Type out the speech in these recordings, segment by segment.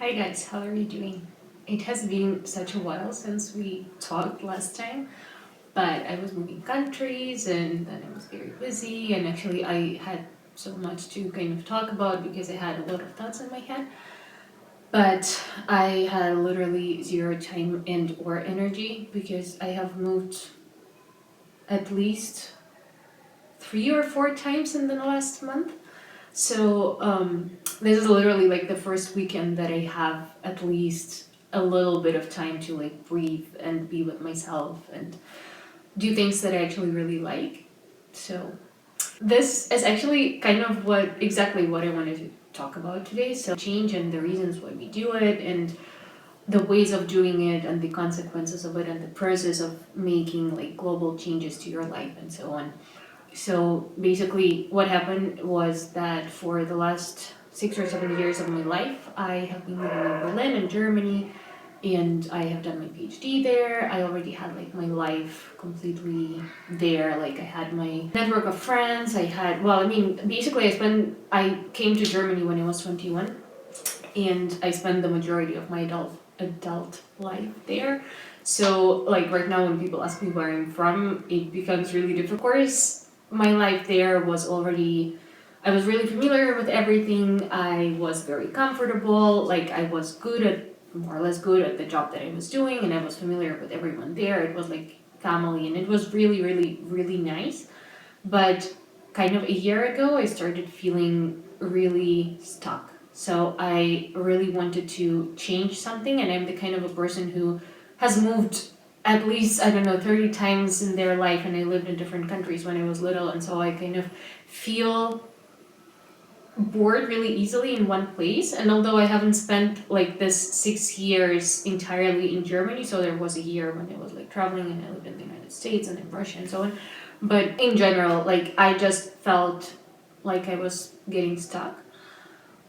Hi guys, how are you doing? It has been such a while since we talked last time, but I was moving countries and then I was very busy, and actually I had so much to kind of talk about because I had a lot of thoughts in my head, but I had literally zero time and or energy because I have moved at least 3 or 4 times in the last month. So this is literally like the first weekend that I have at least a little bit of time to like breathe and be with myself and do things that I actually really like. So this is actually kind of exactly what I wanted to talk about today. So change and the reasons why we do it and the ways of doing it and the consequences of it and the process of making like global changes to your life and so on. So basically, what happened was that for the last 6 or 7 years of my life, I have been living in Berlin in Germany, and I have done my PhD there. I already had like my life completely there. Like I had my network of friends. Basically, I came to Germany when I was 21, and I spent the majority of my adult life there. So like right now, when people ask me where I'm from, it becomes really difficult. Of course, my life there was already, I was really familiar with everything. I was very comfortable. Like I was more or less good at the job that I was doing, and I was familiar with everyone there. It was like family, and it was really, really, really nice. But kind of a year ago, I started feeling really stuck. So I really wanted to change something, and I'm the kind of a person who has moved at least, I don't know, 30 times in their life, and I lived in different countries when I was little, and so I kind of feel bored really easily in one place. And although I haven't spent like this 6 years entirely in Germany, so there was a year when I was like traveling and I lived in the United States and in Russia and so on, but in general, like I just felt like I was getting stuck.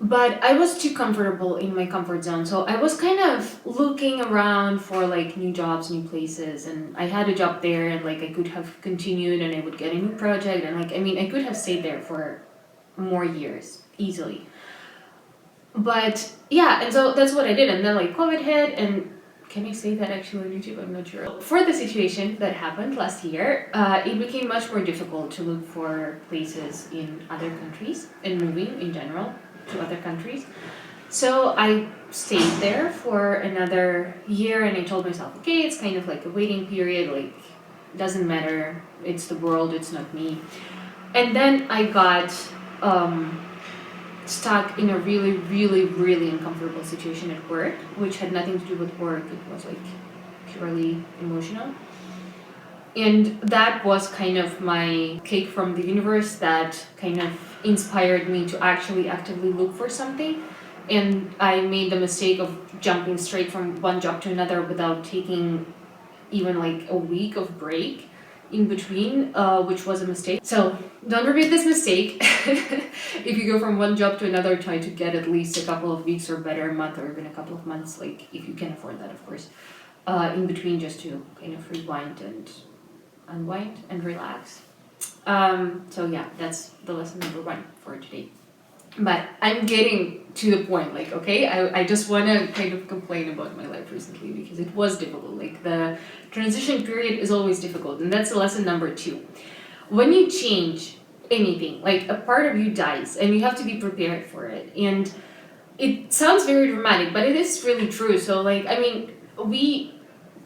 But I was too comfortable in my comfort zone, so I was kind of looking around for like new jobs, new places, and I had a job there, and like I could have continued, and I would get a new project, and like I could have stayed there for more years easily. But yeah, and so that's what I did, and then like COVID hit, and can I say that actually on YouTube? I'm not sure. For the situation that happened last year, it became much more difficult to look for places in other countries and moving in general to other countries. So I stayed there for another year, and I told myself, okay, it's kind of like a waiting period, like doesn't matter, it's the world, it's not me. And then I got stuck in a really, really, really uncomfortable situation at work, which had nothing to do with work. It was like purely emotional. And that was kind of my cake from the universe that kind of inspired me to actually actively look for something. And I made the mistake of jumping straight from one job to another without taking even like a week of break in between, which was a mistake. So don't repeat this mistake. If you go from one job to another, try to get at least a couple of weeks or better, a month or even a couple of months, like if you can afford that, of course, in between, just to kind of rewind and unwind and relax. So yeah, that's the lesson number 1 for today. But I'm getting to the point, like, okay, I just want to kind of complain about my life recently because it was difficult. Like, the transition period is always difficult, and that's lesson number 2. When you change anything, like, a part of you dies, and you have to be prepared for it. And it sounds very dramatic, but it is really true. So, like, we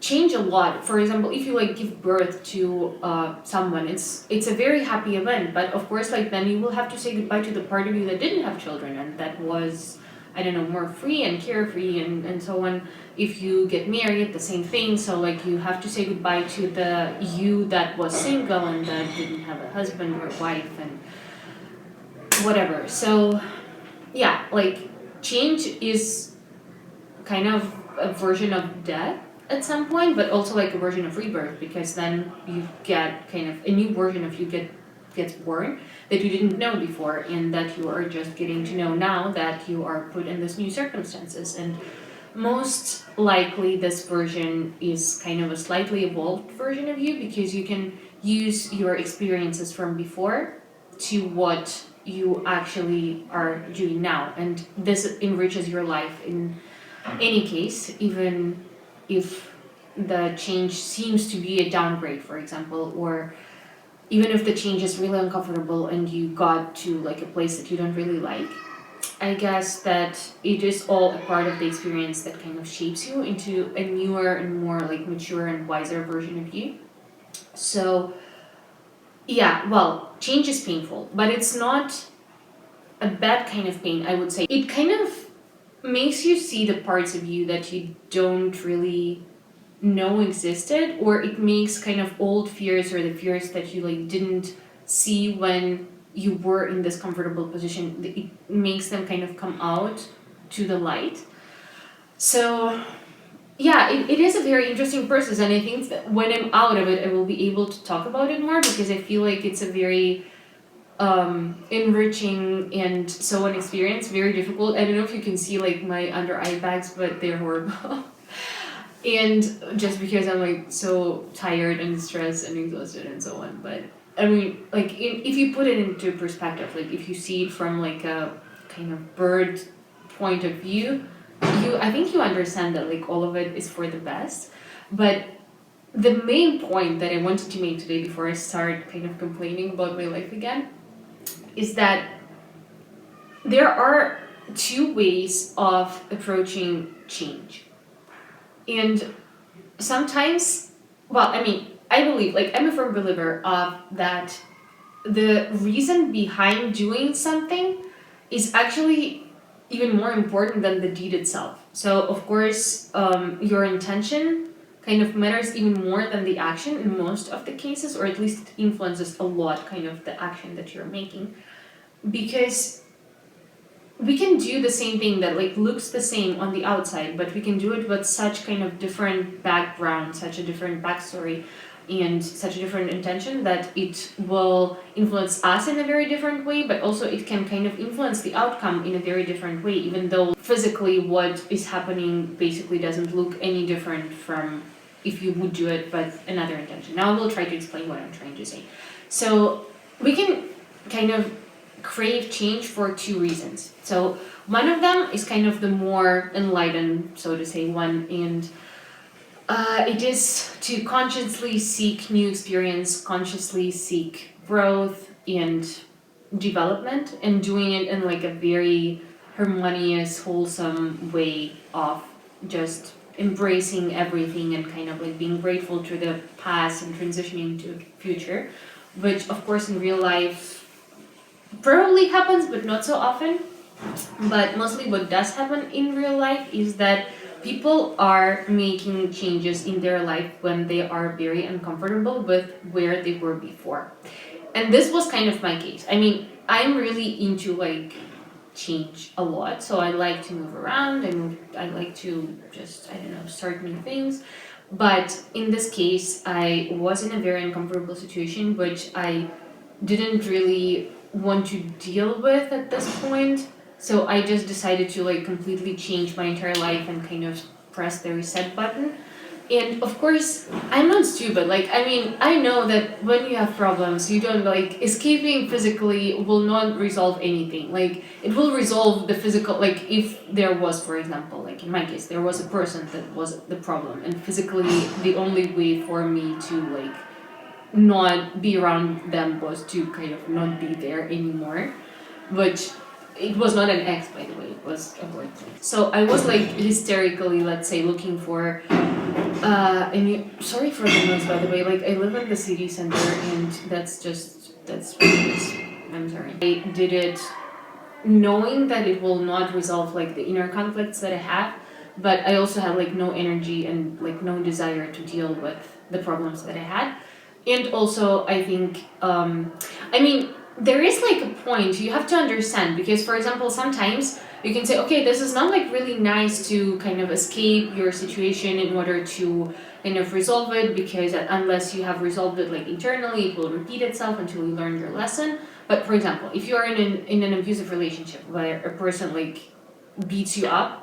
change a lot. For example, if you like give birth to someone, it's a very happy event, but of course like then you will have to say goodbye to the part of you that didn't have children and that was, I don't know, more free and carefree and so on. If you get married, the same thing. So like you have to say goodbye to the you that was single and that didn't have a husband or wife and whatever. So yeah, like change is kind of a version of death at some point, but also like a version of rebirth, because then you get kind of a new version of you gets born that you didn't know before, and that you are just getting to know now that you are put in this new circumstances. And most likely this version is kind of a slightly evolved version of you, because you can use your experiences from before to what you actually are doing now, and this enriches your life in any case, even if the change seems to be a downgrade, for example, or even if the change is really uncomfortable and you got to like a place that you don't really like, I guess that it is all a part of the experience that kind of shapes you into a newer and more like mature and wiser version of you. So yeah, well, change is painful, but it's not a bad kind of pain, I would say. It kind of makes you see the parts of you that you don't really know existed, or it makes kind of old fears or the fears that you like didn't see when you were in this comfortable position, it makes them kind of come out to the light. So yeah, it is a very interesting process, and I think that when I'm out of it I will be able to talk about it more, because I feel like it's a very enriching and so an experience, very difficult. I don't know if you can see like my under eye bags, but they're horrible. And just because I'm like so tired and stressed and exhausted and so on. But I mean, like if you put it into perspective, like if you see it from like a kind of bird point of view, I think you understand that like all of it is for the best. But the main point that I wanted to make today before I start kind of complaining about my life again is that there are two ways of approaching change. And sometimes, well, I mean, I believe, like, I'm a firm believer of that the reason behind doing something is actually even more important than the deed itself. So, of course, your intention kind of matters even more than the action in most of the cases, or at least it influences a lot kind of the action that you're making. Because we can do the same thing that like looks the same on the outside, but we can do it with such kind of different background, such a different backstory, and such a different intention that it will influence us in a very different way, but also it can kind of influence the outcome in a very different way, even though physically what is happening basically doesn't look any different from if you would do it with another intention. Now I will try to explain what I'm trying to say. So we can kind of crave change for two reasons. So one of them is kind of the more enlightened, so to say, one, and it is to consciously seek new experience, consciously seek growth and development, and doing it in like a very harmonious, wholesome way of just embracing everything and kind of like being grateful to the past and transitioning to the future, which of course in real life probably happens, but not so often. But mostly what does happen in real life is that people are making changes in their life when they are very uncomfortable with where they were before. And this was kind of my case. I mean, I'm really into like change a lot, so I like to move around and I like to just, I don't know, start new things. But in this case, I was in a very uncomfortable situation, which I didn't really want to deal with at this point. So I just decided to like completely change my entire life and kind of press the reset button. And of course, I'm not stupid. Like, I mean, I know that when you have problems, you don't like escaping physically will not resolve anything. Like, it will resolve the physical, like, if there was, for example, like in my case, there was a person that was the problem, and physically, the only way for me to like not be around them was to kind of not be there anymore, which it was not an ex, by the way, it was a boyfriend. So I was like hysterically, let's say, looking for sorry for the noise, by the way, like I live in the city center and that's what it is. I'm sorry. I did it knowing that it will not resolve like the inner conflicts that I have, but I also had like no energy and like no desire to deal with the problems that I had. And also, I think, I mean, there is like a point you have to understand, because, for example, sometimes you can say, okay, this is not like really nice to kind of escape your situation in order to kind of resolve it, because unless you have resolved it like internally, it will repeat itself until you learn your lesson. But for example, if you are in an abusive relationship where a person like beats you up,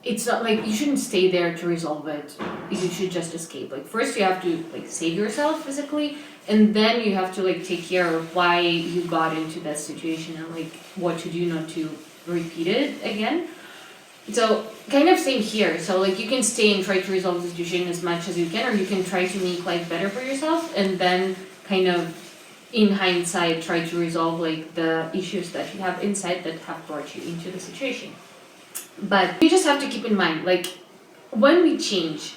it's not like you shouldn't stay there to resolve it. You should just escape. Like first you have to like save yourself physically, and then you have to like take care of why you got into that situation and like what to do not to repeat it again. So kind of same here. So like you can stay and try to resolve the situation as much as you can, or you can try to make life better for yourself, and then kind of in hindsight try to resolve like the issues that you have inside that have brought you into the situation. But you just have to keep in mind, like when we change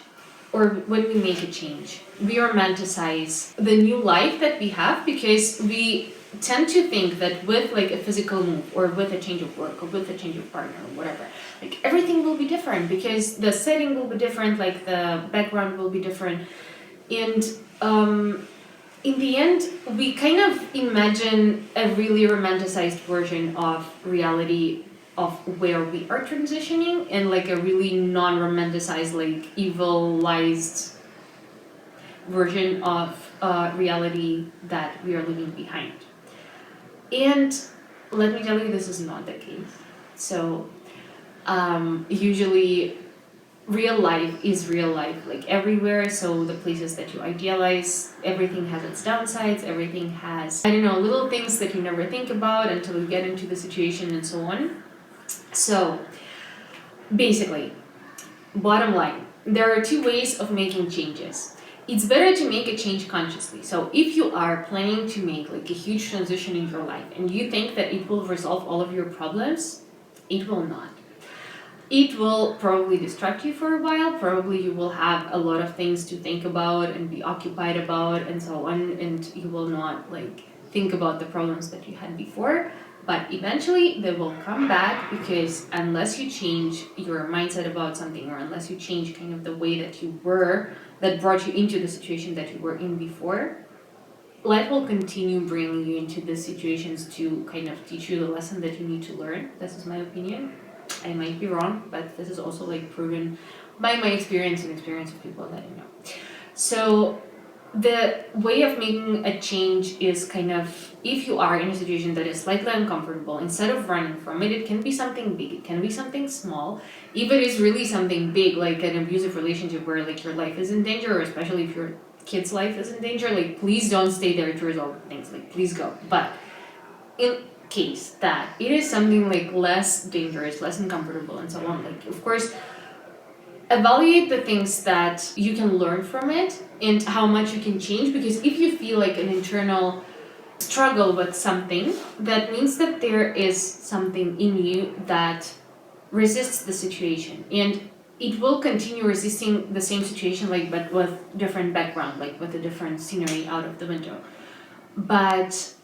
or when we make a change, we romanticize the new life that we have, because we tend to think that with like a physical move or with a change of work or with a change of partner or whatever, like everything will be different because the setting will be different, like the background will be different. And in the end, we kind of imagine a really romanticized version of reality of where we are transitioning, and like a really non-romanticized, like evilized version of reality that we are leaving behind. And let me tell you, this is not the case. So usually real life is real life, like everywhere. So the places that you idealize, everything has its downsides, everything has, I don't know, little things that you never think about until you get into the situation and so on. So basically, bottom line, there are two ways of making changes. It's better to make a change consciously. So if you are planning to make like a huge transition in your life and you think that it will resolve all of your problems, it will not. It will probably distract you for a while. Probably you will have a lot of things to think about and be occupied about and so on, and you will not like think about the problems that you had before. But eventually they will come back, because unless you change your mindset about something, or unless you change kind of the way that you were, that brought you into the situation that you were in before, life will continue bringing you into these situations to kind of teach you the lesson that you need to learn. This is my opinion. I might be wrong, but this is also like proven by my experience and experience of people that I know. So the way of making a change is kind of, if you are in a situation that is slightly uncomfortable, instead of running from it, it can be something big, it can be something small. If it is really something big, like an abusive relationship where like your life is in danger, or especially if your kid's life is in danger, like please don't stay there to resolve things, like please go. But in case that it is something like less dangerous, less uncomfortable and so on, like of course evaluate the things that you can learn from it and how much you can change, because if you feel like an internal struggle with something, that means that there is something in you that resists the situation, and it will continue resisting the same situation, like but with different background, like with a different scenery out of the window. But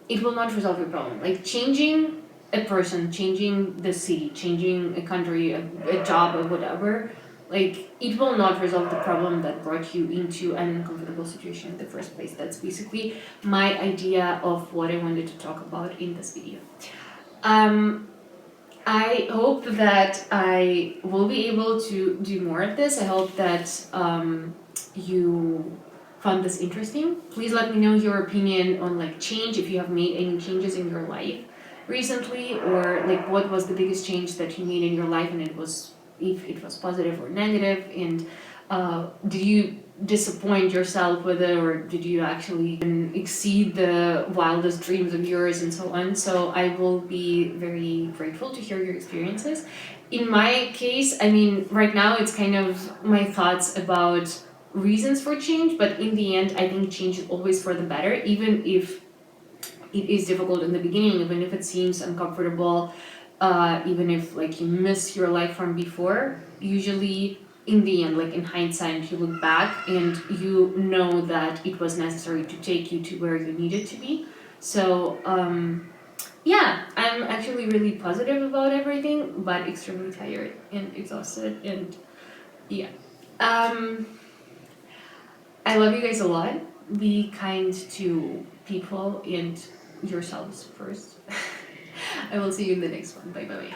it will not resolve your problem. Like changing a person, changing the city, changing a country, a job, or whatever, like it will not resolve the problem that brought you into an uncomfortable situation in the first place. That's basically my idea of what I wanted to talk about in this video. I hope that I will be able to do more of this. I hope that you found this interesting. Please let me know your opinion on like change, if you have made any changes in your life recently, or like what was the biggest change that you made in your life, and it was, if it was positive or negative, and did you disappoint yourself with it, or did you actually exceed the wildest dreams of yours and so on. So I will be very grateful to hear your experiences. In my case, I mean, right now it's kind of my thoughts about reasons for change, but in the end I think change is always for the better, even if it is difficult in the beginning, even if it seems uncomfortable, even if like you miss your life from before. Usually in the end, like in hindsight, you look back and you know that it was necessary to take you to where you needed to be. So yeah, I'm actually really positive about everything, but extremely tired and exhausted, and yeah. I love you guys a lot. Be kind to people and yourselves first. I will see you in the next one. Bye bye.